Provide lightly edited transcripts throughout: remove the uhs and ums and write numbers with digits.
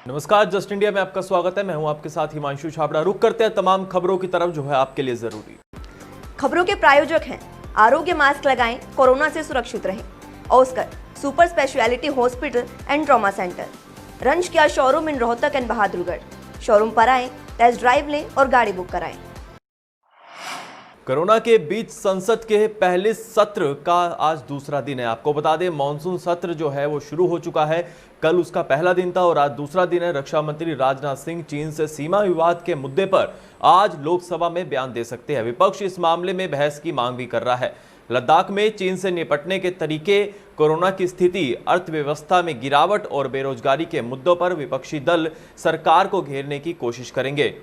नमस्कार, just India में आपका स्वागत है। मैं हूं आपके साथ हिमांशु छाबड़ा। रुक करते हैं तमाम खबरों की तरफ जो है आपके लिए जरूरी। खबरों के प्रायोजक हैं आरोग्य मास्क लगाएं, कोरोना से सुरक्षित रहें। Oscar super speciality hospital and trauma centre, रंज किया showroom in Rohtak and Bahadurgarh. Showroom पर आएं, टेस्ट ड्राइव लें और गाड़ी बुक कराएं। कोरोना के बीच संसद के पहले सत्र का आज दूसरा दिन है। आपको बता दें, मानसून सत्र जो है वो शुरू हो चुका है। कल उसका पहला दिन था और आज दूसरा दिन है। रक्षा मंत्री राजनाथ सिंह चीन से सीमा विवाद के मुद्दे पर आज लोकसभा में बयान दे सकते हैं। विपक्ष इस मामले में बहस की मांग भी कर रहा है। लद्दाख में चीन से निपटने के तरीके, कोरोना की स्थिति, अर्थव्यवस्था में गिरावट और बेरोजगारी के मुद्दों पर विपक्षी दल सरकार को घेरने की कोशिश करेंगे।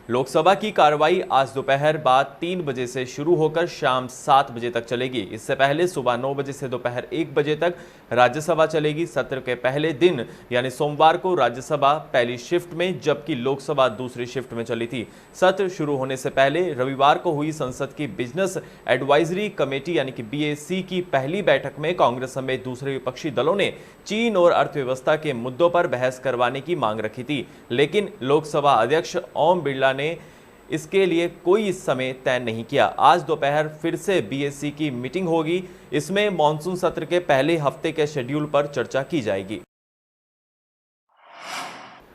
लोकसभा की कार्रवाई आज दोपहर बाद 3 बजे से शुरू होकर शाम 7 बजे तक चलेगी। इससे पहले सुबह 9 बजे से दोपहर 1 बजे तक राज्यसभा चलेगी। सत्र के पहले दिन यानी सोमवार को राज्यसभा पहली शिफ्ट में जबकि लोकसभा दूसरी शिफ्ट में चली थी। सत्र शुरू होने से पहले रविवार को हुई संसद की बिजनेस एडवाइजरी कमेटी यानी कि BAC की पहली बैठक में कांग्रेस समेत दूसरे विपक्षी दलों ने चीन और अर्थव्यवस्था के मुद्दों पर बहस करवाने की मांग रखी थी, लेकिन लोकसभा अध्यक्ष ओम बिरला ने इसके लिए कोई समय तय नहीं किया। आज दोपहर फिर से BAC की मीटिंग होगी। इसमें मॉनसून सत्र के पहले हफ्ते के शेड्यूल पर चर्चा की जाएगी।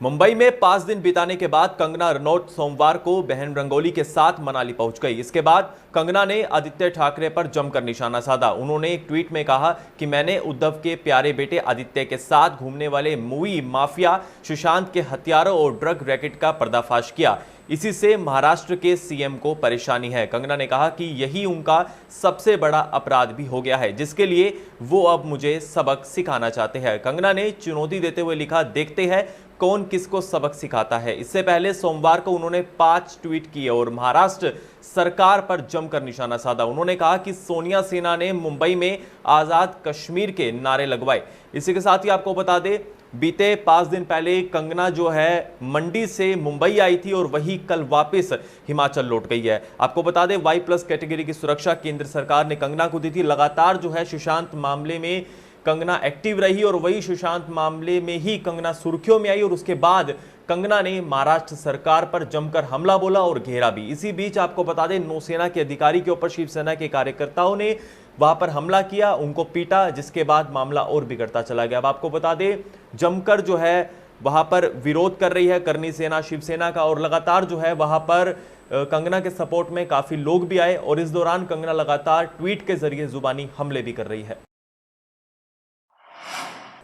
मुंबई में 5 दिन बिताने के बाद कंगना रनौत सोमवार को बहन रंगोली के साथ मनाली पहुंच गई। इसके बाद कंगना ने आदित्य ठाकरे पर जमकर निशाना साधा। उन्होंने एक ट्वीट में कहा कि मैंने उद्धव के प्यारे बेटे आदित्य के साथ घूमने वाले मूवी माफिया सुशांत के हथियारों और ड्रग रैकेट का पर्दाफाश किया। इसी से महाराष्ट्र के CM को परेशानी है। कंगना ने कहा कि यही उनका सबसे बड़ा अपराध भी हो गया है, जिसके लिए वो अब मुझे सबक सिखाना चाहते हैं। कंगना ने चुनौती देते हुए लिखा, देखते हैं कौन किसको सबक सिखाता है। इससे पहले सोमवार को उन्होंने 5 ट्वीट किए और महाराष्ट्र सरकार पर जमकर निशाना साधा। उन्होंने कहा कि सोनिया सेना ने मुंबई में आजाद कश्मीर के नारे लगवाए। इसी के साथ ही आपको बता दें, बीते 5 दिन पहले कंगना जो है मंडी से मुंबई आई थी और वही कल वापस हिमाचल लौट गई है। आपको बता दें, Y+ कैटेगरी की सुरक्षा केंद्र सरकार ने कंगना को दी थी। लगातार जो है सुशांत मामले में कंगना एक्टिव रही और वही सुशांत मामले में ही कंगना सुर्खियों में आई और उसके बाद कंगना ने महाराष्ट्र सरकार पर जमकर हमला बोला और घेरा भी। इसी बीच आपको बता दें, नौसेना के अधिकारी के ऊपर शिवसेना के कार्यकर्ताओं ने वहां पर हमला किया, उनको पीटा, जिसके बाद मामला और बिगड़ता चला गया। अब आपको बता दें, जमकर जो है वहां पर विरोध कर रही है करनी सेना शिवसेना का और लगातार जो है वहां पर कंगना के सपोर्ट में काफी लोग भी आए और इस दौरान कंगना लगातार ट्वीट के जरिए जुबानी हमले भी कर रही है।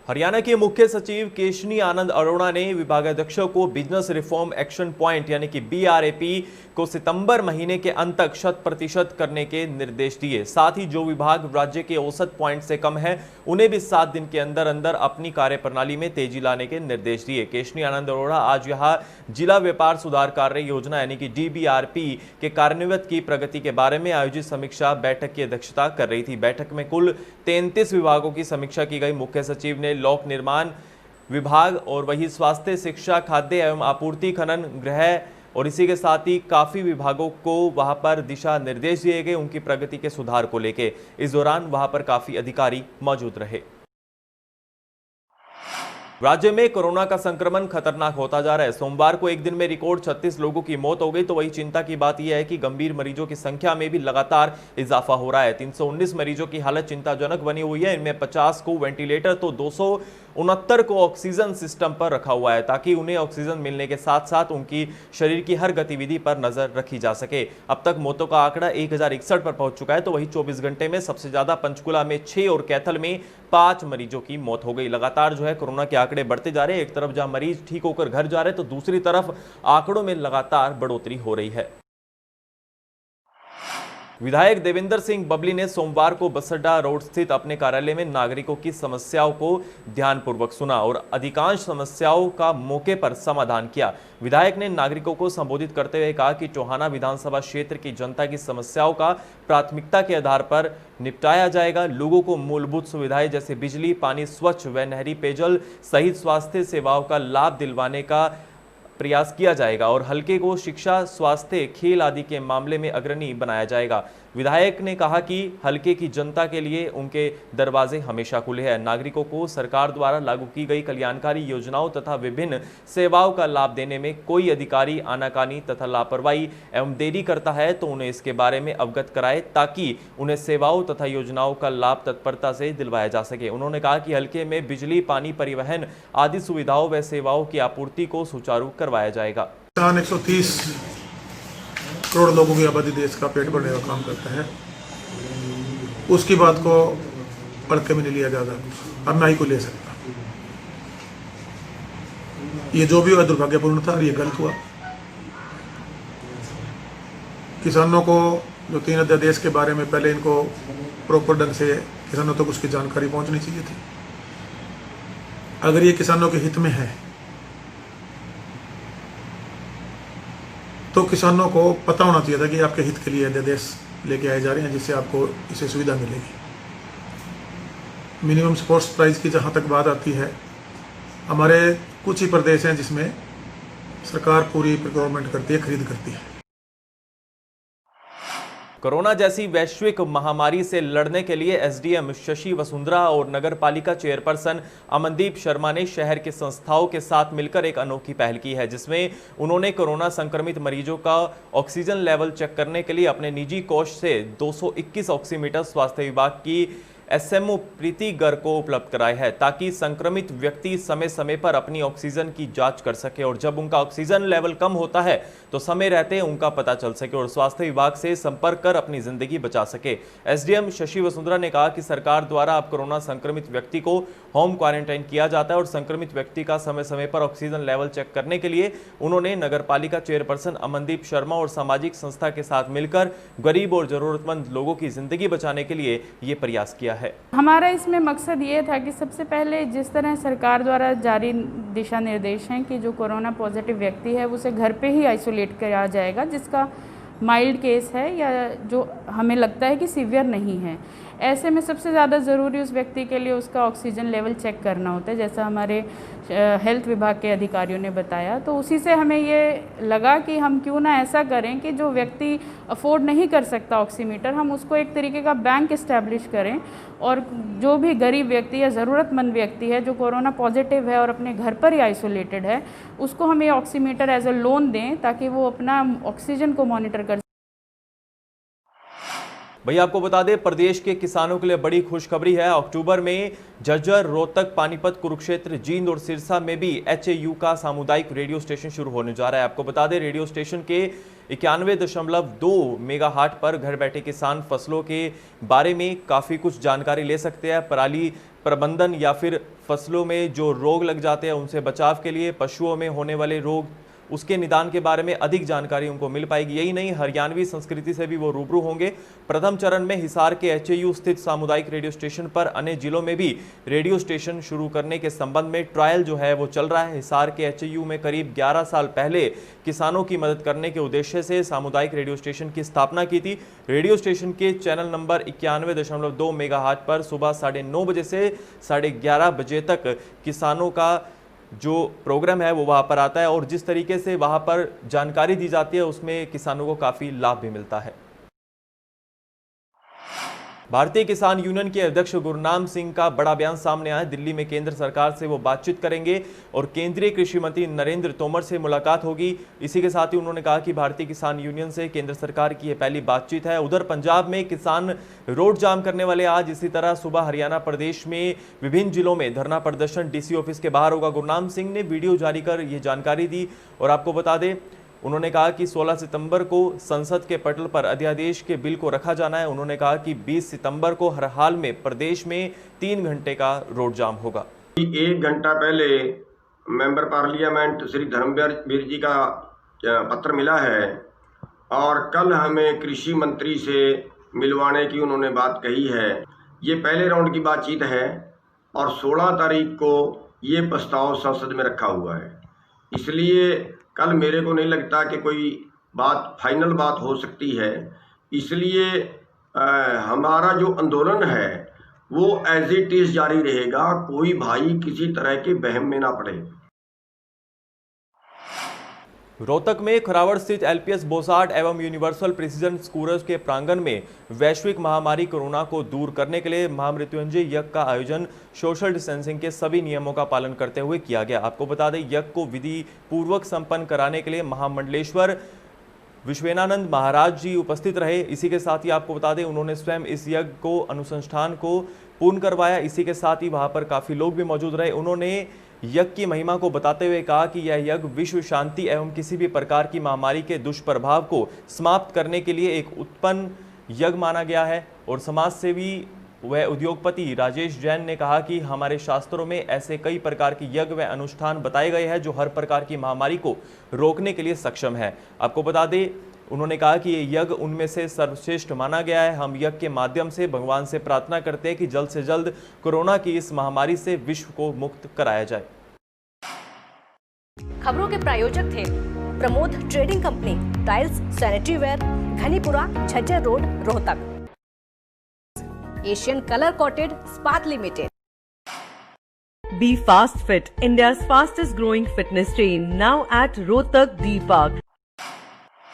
हरियाणा के मुख्य सचिव केशनी आनंद अरोड़ा ने विभागाध्यक्षों को बिजनेस रिफॉर्म एक्शन पॉइंट यानी कि BRAP को सितंबर महीने के अंत तक 100% करने के निर्देश दिए। साथ ही जो विभाग राज्य के औसत पॉइंट से कम है उन्हें भी 7 दिन के अंदर अंदर अपनी कार्यप्रणाली में तेजी लाने के निर्देश दिए। केशनी आनंद अरोड़ा आज यहां जिला व्यापार सुधार कार्य योजना यानी कि DBRP के कार्यान्वयन की प्रगति के बारे में आयोजित समीक्षा बैठक की अध्यक्षता कर रही थी। बैठक में कुल 33 विभागों की समीक्षा की गई। मुख्य सचिव ने लोक निर्माण विभाग और वही स्वास्थ्य, शिक्षा, खाद्य एवं आपूर्ति, खनन, गृह और इसी के साथ ही काफी विभागों को वहां पर दिशा निर्देश दिए गए उनकी प्रगति के सुधार को लेकर। इस दौरान वहां पर काफी अधिकारी मौजूद रहे। राज्य में कोरोना का संक्रमण खतरनाक होता जा रहा है। सोमवार को एक दिन में रिकॉर्ड 36 लोगों की मौत हो गई। तो वही चिंता की बात यह है कि गंभीर मरीजों की संख्या में भी लगातार इजाफा हो रहा है। 319 मरीजों की हालत चिंताजनक बनी हुई है। इनमें 50 को वेंटिलेटर तो 269 को ऑक्सीजन सिस्टम पर रखा हुआ है ताकि उन्हें ऑक्सीजन मिलने के साथ साथ उनकी शरीर की हर गतिविधि पर नजर रखी जा सके। अब तक मौतों का आंकड़ा 1061 पर पहुंच चुका है। तो वही 24 घंटे में सबसे ज्यादा पंचकुला में 6 और कैथल में 5 मरीजों की मौत हो गई। लगातार जो है कोरोना के आंकड़े बढ़ते जा रहे हैं। एक तरफ जहां मरीज ठीक होकर घर जा रहे हैं तो दूसरी तरफ आंकड़ों में लगातार बढ़ोतरी हो रही है। विधायक देवेंद्र सिंह बबली ने सोमवार को बसअड्डा रोड स्थित अपने कार्यालय में नागरिकों की समस्याओं को ध्यानपूर्वक सुना और अधिकांश समस्याओं का मौके पर समाधान किया। विधायक ने नागरिकों को संबोधित करते हुए कहा कि टोहाना विधानसभा क्षेत्र की जनता की समस्याओं का प्राथमिकता के आधार पर निपटाया जाएगा। लोगों को मूलभूत सुविधाएं जैसे बिजली, पानी, स्वच्छ व नहरी पेयजल सहित स्वास्थ्य सेवाओं का लाभ दिलवाने का प्रयास किया जाएगा और हलके को शिक्षा, स्वास्थ्य, खेल आदि के मामले में अग्रणी बनाया जाएगा। विधायक ने कहा कि हलके की जनता के लिए उनके दरवाजे हमेशा खुले हैं। नागरिकों को सरकार द्वारा लागू की गई कल्याणकारी योजनाओं तथा विभिन्न सेवाओं का लाभ देने में कोई अधिकारी आनाकानी तथा लापरवाही एवं देरी करता है तो उन्हें इसके बारे में अवगत कराए ताकि उन्हें सेवाओं तथा योजनाओं का लाभ तत्परता से दिलवाया जा सके। उन्होंने कहा कि हलके में बिजली, पानी, परिवहन आदि सुविधाओं व सेवाओं की आपूर्ति को सुचारू करवाया जाएगा। 130 करोड़ लोगों की आबादी देश का पेट भरने का काम करता है, उसकी बात को हल्के में नहीं लिया जाता, अब ना ही को ले सकता। ये जो भी हुआ दुर्भाग्यपूर्ण था और ये गलत हुआ। किसानों को जो 3 अध्यादेश के बारे में पहले इनको प्रॉपर ढंग से किसानों तक उसकी जानकारी पहुंचनी चाहिए थी। अगर ये किसानों के हित में है तो किसानों को पता होना चाहिए था कि आपके हित के लिए अध्यादेश लेके आए जा रहे हैं जिससे आपको इसे सुविधा मिलेगी। मिनिमम सपोर्ट प्राइस की जहाँ तक बात आती है, हमारे कुछ ही प्रदेश हैं जिसमें सरकार पूरी प्रोक्योरमेंट करती है, खरीद करती है। कोरोना जैसी वैश्विक महामारी से लड़ने के लिए एसडीएम शशि वसुंधरा और नगर पालिका चेयरपर्सन अमनदीप शर्मा ने शहर के संस्थाओं के साथ मिलकर एक अनोखी पहल की है, जिसमें उन्होंने कोरोना संक्रमित मरीजों का ऑक्सीजन लेवल चेक करने के लिए अपने निजी कोष से 221 ऑक्सीमीटर स्वास्थ्य विभाग की एसएमओ प्रीति गर्ग को उपलब्ध कराया है ताकि संक्रमित व्यक्ति समय समय पर अपनी ऑक्सीजन की जांच कर सके और जब उनका ऑक्सीजन लेवल कम होता है तो समय रहते उनका पता चल सके और स्वास्थ्य विभाग से संपर्क कर अपनी जिंदगी बचा सके। एसडीएम शशि वसुंधरा ने कहा कि सरकार द्वारा अब कोरोना संक्रमित व्यक्ति को होम क्वारंटाइन किया जाता है और संक्रमित व्यक्ति का समय समय पर ऑक्सीजन लेवल चेक करने के लिए उन्होंने नगर पालिका चेयरपर्सन अमनदीप शर्मा और सामाजिक संस्था के साथ मिलकर गरीब और जरूरतमंद लोगों की जिंदगी बचाने के लिए ये प्रयास किया है। हमारा इसमें मकसद ये था कि सबसे पहले जिस तरह सरकार द्वारा जारी दिशा निर्देश हैं कि जो कोरोना पॉजिटिव व्यक्ति है उसे घर पे ही आइसोलेट किया जाएगा, जिसका माइल्ड केस है या जो हमें लगता है कि सीवियर नहीं है। ऐसे में सबसे ज़्यादा ज़रूरी उस व्यक्ति के लिए उसका ऑक्सीजन लेवल चेक करना होता है, जैसा हमारे हेल्थ विभाग के अधिकारियों ने बताया। तो उसी से हमें ये लगा कि हम क्यों ना ऐसा करें कि जो व्यक्ति अफोर्ड नहीं कर सकता ऑक्सीमीटर, हम उसको एक तरीके का बैंक इस्टेब्लिश करें और जो भी गरीब व्यक्ति या ज़रूरतमंद व्यक्ति है जो कोरोना पॉजिटिव है और अपने घर पर ही आइसोलेटेड है, उसको हम ये ऑक्सीमीटर एज अ लोन दें ताकि वो अपना ऑक्सीजन को मॉनिटर कर। भैया आपको बता दें, प्रदेश के किसानों के लिए बड़ी खुशखबरी है। अक्टूबर में झज्जर, रोहतक, पानीपत, कुरुक्षेत्र, जींद और सिरसा में भी एचएयू का सामुदायिक रेडियो स्टेशन शुरू होने जा रहा है। आपको बता दें, रेडियो स्टेशन के 91.2 मेगाहर्ट्ज पर घर बैठे किसान फसलों के बारे में काफ़ी कुछ जानकारी ले सकते हैं। पराली प्रबंधन या फिर फसलों में जो रोग लग जाते हैं उनसे बचाव के लिए, पशुओं में होने वाले रोग उसके निदान के बारे में अधिक जानकारी उनको मिल पाएगी। यही नहीं, हरियाणवी संस्कृति से भी वो रूबरू होंगे। प्रथम चरण में हिसार के एचएयू स्थित सामुदायिक रेडियो स्टेशन पर अन्य जिलों में भी रेडियो स्टेशन शुरू करने के संबंध में ट्रायल जो है वो चल रहा है। हिसार के एचएयू में करीब 11 साल पहले किसानों की मदद करने के उद्देश्य से सामुदायिक रेडियो स्टेशन की स्थापना की थी। रेडियो स्टेशन के चैनल नंबर 91.2 मेगाहर्ट्ज पर सुबह 9:30 बजे से 11:30 बजे तक किसानों का जो प्रोग्राम है वो वहाँ पर आता है और जिस तरीके से वहाँ पर जानकारी दी जाती है उसमें किसानों को काफ़ी लाभ भी मिलता है। भारतीय किसान यूनियन के अध्यक्ष गुरनाम सिंह का बड़ा बयान सामने आया। दिल्ली में केंद्र सरकार से वो बातचीत करेंगे और केंद्रीय कृषि मंत्री नरेंद्र तोमर से मुलाकात होगी। इसी के साथ ही उन्होंने कहा कि भारतीय किसान यूनियन से केंद्र सरकार की यह पहली बातचीत है। उधर पंजाब में किसान रोड जाम करने वाले आज, इसी तरह सुबह हरियाणा प्रदेश में विभिन्न जिलों में धरना प्रदर्शन डीसी ऑफिस के बाहर होगा। गुरनाम सिंह ने वीडियो जारी कर ये जानकारी दी और आपको बता दें, उन्होंने कहा कि 16 सितंबर को संसद के पटल पर अध्यादेश के बिल को रखा जाना है। उन्होंने कहा कि 20 सितंबर को हर हाल में प्रदेश में 3 घंटे का रोड जाम होगा। 1 घंटा पहले मेंबर पार्लियामेंट श्री धर्मवीर जी का पत्र मिला है और कल हमें कृषि मंत्री से मिलवाने की उन्होंने बात कही है। ये पहले राउंड की बातचीत है और 16 तारीख को ये प्रस्ताव संसद में रखा हुआ है। इसलिए कल मेरे को नहीं लगता कि कोई बात फाइनल बात हो सकती है। इसलिए हमारा जो आंदोलन है वो एज इट इज जारी रहेगा। कोई भाई किसी तरह के बहम में ना पड़े। रोहतक में खरावड़ स्थित एलपीएस बोसाट एवं यूनिवर्सल प्रिसीजन स्कूल के प्रांगण में वैश्विक महामारी कोरोना को दूर करने के लिए महामृत्युंजय यज्ञ का आयोजन सोशल डिस्टेंसिंग के सभी नियमों का पालन करते हुए किया गया। आपको बता दें, यज्ञ को विधि पूर्वक संपन्न कराने के लिए महामंडलेश्वर विश्वेनानंद महाराज जी उपस्थित रहे। इसी के साथ ही आपको बता दें, उन्होंने स्वयं इस यज्ञ को अनुसंधान को पूर्ण करवाया। इसी के साथ ही वहां पर काफी लोग भी मौजूद रहे। उन्होंने यज्ञ की महिमा को बताते हुए कहा कि यह यज्ञ विश्व शांति एवं किसी भी प्रकार की महामारी के दुष्प्रभाव को समाप्त करने के लिए एक उत्पन्न यज्ञ माना गया है। और समाज सेवी व उद्योगपति राजेश जैन ने कहा कि हमारे शास्त्रों में ऐसे कई प्रकार के यज्ञ व अनुष्ठान बताए गए हैं जो हर प्रकार की महामारी को रोकने के लिए सक्षम है। आपको बता दें, उन्होंने कहा कि ये यज्ञ उनमें से सर्वश्रेष्ठ माना गया है। हम यज्ञ के माध्यम से भगवान से प्रार्थना करते हैं कि जल्द से जल्द कोरोना की इस महामारी से विश्व को मुक्त कराया जाए। खबरों के प्रायोजक थे Pramod trading company, tiles, sanitary ware, Ghanipura, Jhajjar road, Rohtak. Asian colour coated स्पात limited. Be Fast Fit, India's fastest growing fitness chain, now at Rohtak D Park.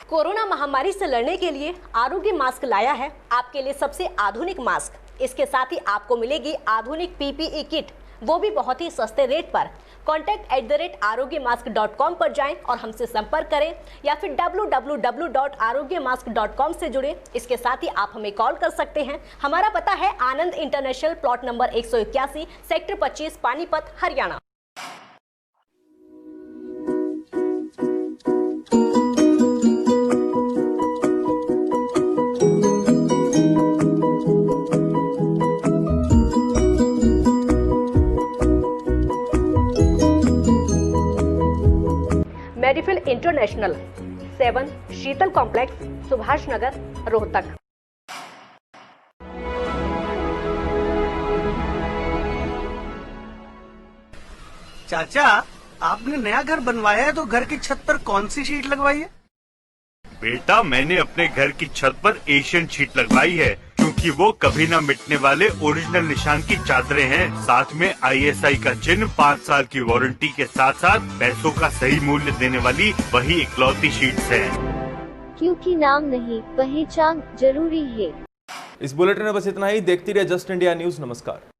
Corona महामारी से लड़ने के लिए आरोग्य मास्क लाया है आपके लिए सबसे आधुनिक मास्क। इसके साथ ही आपको मिलेगी आधुनिक पीपीई किट, वो भी बहुत ही सस्ते रेट पर। contact@arogyamask.com पर जाएं और हमसे संपर्क करें या फिर www.arogyamask.com से जुड़े। इसके साथ ही आप हमें कॉल कर सकते हैं। हमारा पता है Anand international, plot number 181, sector 25, Panipat, Haryana. Medifill international, 7 Sheetal complex, Subhash Nagar, Rohtak. चाचा, आपने नया घर बनवाया है तो घर की छत पर कौन सी शीट लगवाई है? बेटा, मैंने अपने घर की छत पर एशियन शीट लगवाई है क्योंकि वो कभी न मिटने वाले ओरिजिनल निशान की चादरें हैं। साथ में ISI का चिन्ह, 5 साल की वारंटी के साथ साथ पैसों का सही मूल्य देने वाली वही इकलौती शीट्स है। क्योंकि नाम नहीं, पहचान जरूरी है। इस बुलेटिन में बस इतना ही। देखती रहिए जस्ट इंडिया न्यूज। नमस्कार।